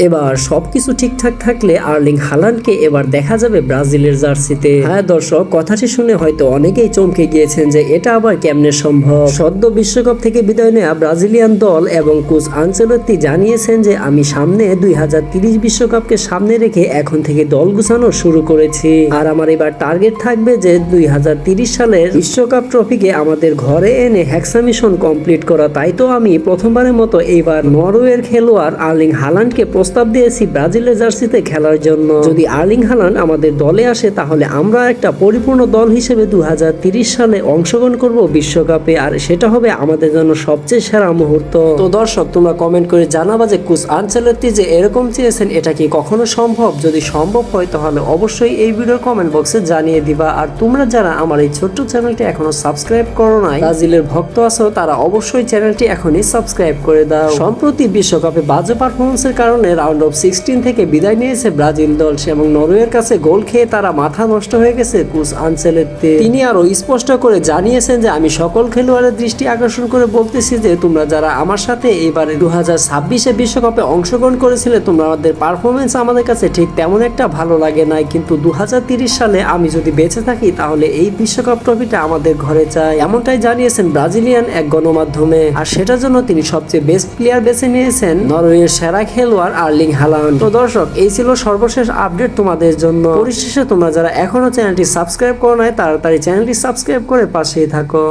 এবার সবকিছু ঠিকঠাক থাকলে আর্লিং হালান্ডকে এবার দেখা যাবে ব্রাজিলের জার্সিতে। হ্যাঁ দর্শক, কথাটি শুনে হয়তো অনেকেই চমকে গিয়েছেন যে এটা আবার কেমনে সম্ভব। সদ্য বিশ্বকাপ থেকে বিদায় নেওয়া ব্রাজিলিয়ান দল এবং কোচ আনচেলত্তি জানিয়েছেন যে আমি সামনে 2030 বিশ্বকাপকে সামনে রেখে এখন থেকে দল গুছানো শুরু করেছি, আর আমার এবার টার্গেট থাকবে যে 2030 সালের বিশ্বকাপ ট্রফিকে আমাদের ঘরে এনে হ্যাক্সা মিশন কমপ্লিট করা। তাই তো আমি প্রথমবারের মতো এইবার নরওয়ের খেলোয়াড় আর্লিং হালান্ডকে প্রস্তাব দিয়েছি ব্রাজিলের জার্সিতে খেলার জন্য। যদি আর্লিং হালান্ড আমাদের দলে আসে তাহলে আমরা একটা পরিপূর্ণ দল হিসেবে 2030 সালে অংশগ্রহণ করব বিশ্বকাপে, আর সেটা হবে আমাদের জন্য সবচেয়ে সেরা মুহূর্ত। তো দর্শক, তোমরা কমেন্ট করে জানাবা যে কোচ আনচেলত্তি যে এরকম চেয়েছেন এটা কি কখনো সম্ভব? যদি সম্ভব হয় তাহলে অবশ্যই এই ভিডিওর কমেন্ট বক্সে জানিয়ে দিবা। আর তোমরা যারা আমার এই ছোট্ট চ্যানেলটি এখনো সাবস্ক্রাইব করো নাই, ব্রাজিলের ভক্ত আছো, তারা অবশ্যই চ্যানেলটি এখনই সাবস্ক্রাইব করে দাও। সম্প্রতি বিশ্বকাপে বাজে পারফরমেন্সের কারণে রাউন্ড অফ 16 থেকে বিদায় নিয়েছে ব্রাজিল দল এবং নরওয়ের কাছে গোল খেয়ে তারা মাথা নষ্ট হয়ে গেছে কোচ আনচেলত্তি। তিনি আরো স্পষ্ট করে জানিয়েছেন যে আমি সকল খেলোয়াড়ের দৃষ্টি আকর্ষণ করে বলতেছি যে তোমরা যারা আমার সাথে এবারে 2026 বিশ্বকাপে অংশগ্রহণ করেছিলে, তোমাদের পারফরমেন্স আমাদের কাছে ঠিক তেমন একটা ভালো লাগে নাই, কিন্তু 2030 সালে আমি যদি বেঁচে থাকি তাহলে এই বিশ্বকাপ ট্রফিটা আমাদের ঘরে চাই, এমনটাই জানিয়েছেন ব্রাজিলিয়ান এক গণমাধ্যমে। আর সেটার জন্য তিনি সবচেয়ে বেস্ট প্লেয়ার বেছে নিয়েছেন নরওয়ের সেরা খেলোয়াড় আর্লিং হালান্ড। তো দর্শক, এই ছিল সর্বশেষ আপডেট তোমাদের জন্য। পরিশেষে তোমরা যারা এখনো চ্যানেলটি সাবস্ক্রাইব করো নাই তাড়াতাড়ি চ্যানেলটি সাবস্ক্রাইব করে পাশেই থাকো।